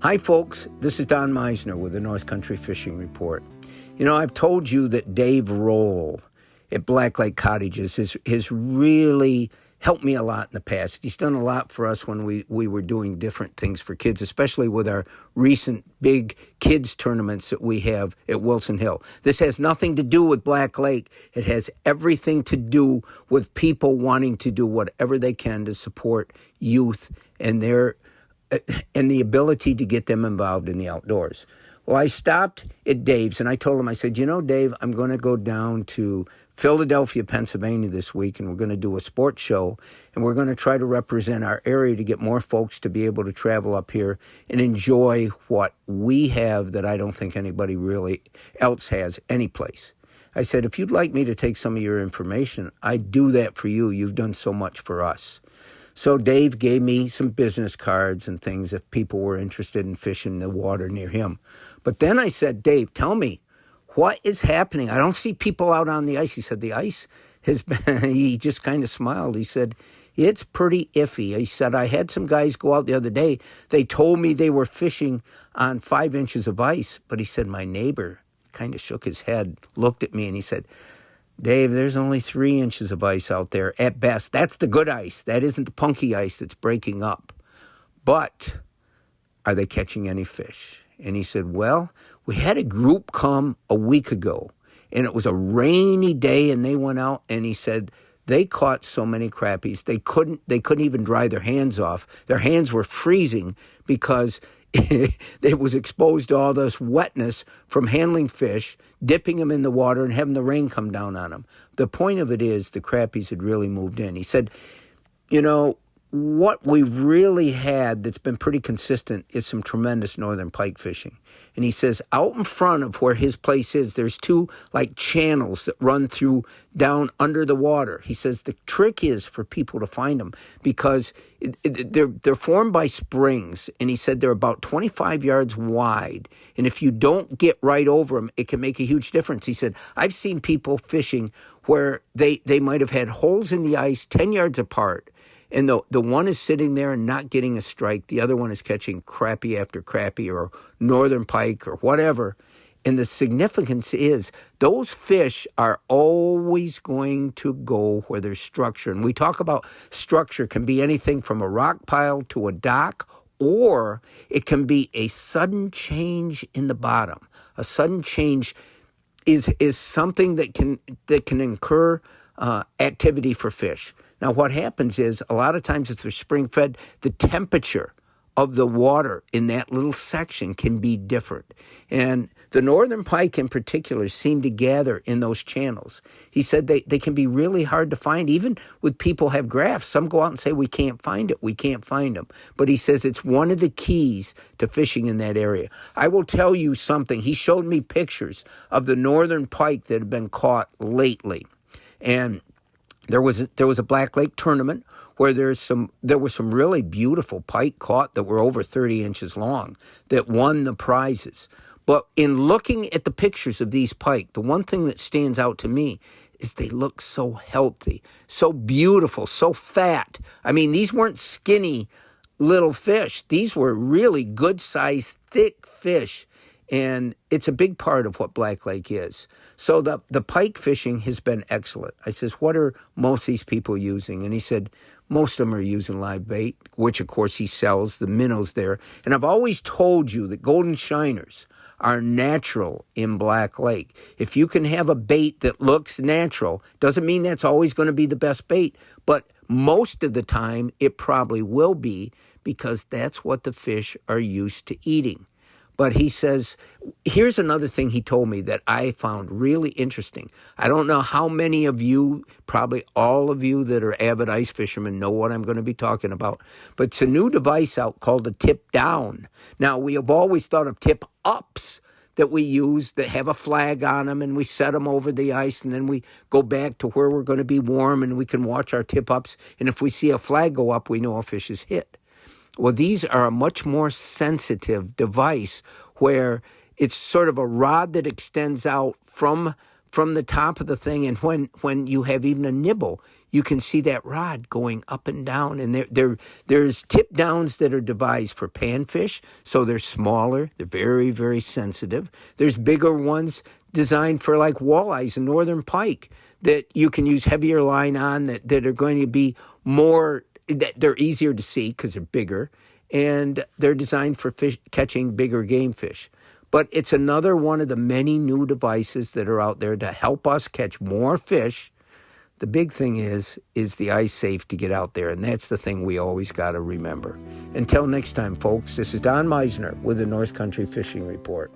Hi, folks. This is Don Meisner with the North Country Fishing Report. You know, I've told you that Dave Roll at Black Lake Cottages has really helped me a lot in the past. He's done a lot for us when we were doing different things for kids, especially with our recent big kids tournaments that we have at Wilson Hill. This has nothing to do with Black Lake. It has everything to do with people wanting to do whatever they can to support youth and the ability to get them involved in the outdoors. Well, I stopped at Dave's and I told him, I said, you know, Dave, I'm going to go down to Philadelphia, Pennsylvania this week, and we're going to do a sports show, and we're going to try to represent our area to get more folks to be able to travel up here and enjoy what we have that I don't think anybody really else has anyplace. I said, if you'd like me to take some of your information, I'd do that for you. You've done so much for us. So Dave gave me some business cards and things if people were interested in fishing the water near him. But then I said, Dave, tell me, what is happening? I don't see people out on the ice. He said, the ice has been, he just kind of smiled. He said, it's pretty iffy. He said, I had some guys go out the other day. They told me they were fishing on 5 inches of ice. But he said, my neighbor kind of shook his head, looked at me, and he said, Dave, there's only 3 inches of ice out there at best. That's the good ice. That isn't the punky ice that's breaking up. But are they catching any fish? And he said, well, we had a group come a week ago, and it was a rainy day, and they went out, and he said they caught so many crappies, they couldn't even dry their hands off. Their hands were freezing because it was exposed to all this wetness from handling fish, dipping them in the water, and having the rain come down on them. The point of it is the crappies had really moved in. He said, you know, what we've really had that's been pretty consistent is some tremendous northern pike fishing. And he says out in front of where his place is, there's 2 like channels that run through down under the water. He says the trick is for people to find them because they're formed by springs. And he said they're about 25 yards wide. And if you don't get right over them, it can make a huge difference. He said, I've seen people fishing where they might have had holes in the ice 10 yards apart. And the one is sitting there and not getting a strike. The other one is catching crappie after crappie or northern pike or whatever. And the significance is those fish are always going to go where there's structure. And we talk about structure can be anything from a rock pile to a dock, or it can be a sudden change in the bottom. A sudden change is something that can incur activity for fish. Now, what happens is a lot of times if they're spring-fed, the temperature of the water in that little section can be different. And the northern pike in particular seem to gather in those channels. He said they can be really hard to find, even with people have graphs. Some go out and say, we can't find it, we can't find them. But he says it's one of the keys to fishing in that area. I will tell you something. He showed me pictures of the northern pike that have been caught lately. And there was a Black Lake tournament where there were some really beautiful pike caught that were over 30 inches long that won the prizes. But in looking at the pictures of these pike, the one thing that stands out to me is they look so healthy, so beautiful, so fat. I mean, these weren't skinny little fish. These were really good-sized, thick fish. And it's a big part of what Black Lake is. So the pike fishing has been excellent. I says, what are most of these people using? And he said, most of them are using live bait, which, of course, he sells, the minnows there. And I've always told you that golden shiners are natural in Black Lake. If you can have a bait that looks natural, doesn't mean that's always going to be the best bait, but most of the time it probably will be because that's what the fish are used to eating. But he says, here's another thing he told me that I found really interesting. I don't know how many of you, probably all of you that are avid ice fishermen know what I'm going to be talking about. But it's a new device out called a tip down. Now, we have always thought of tip ups that we use that have a flag on them, and we set them over the ice, and then we go back to where we're going to be warm, and we can watch our tip ups. And if we see a flag go up, we know a fish is hit. Well, these are a much more sensitive device where it's sort of a rod that extends out from the top of the thing, and when you have even a nibble, you can see that rod going up and down. And there's tip downs that are devised for panfish, so they're smaller. They're very, very sensitive. There's bigger ones designed for like walleyes and northern pike that you can use heavier line on that are going to be more, that they're easier to see because they're bigger, and they're designed for catching bigger game fish. But it's another one of the many new devices that are out there to help us catch more fish. The big thing is the ice safe to get out there, and that's the thing we always got to remember. Until next time, folks, this is Don Meisner with the North Country Fishing Report.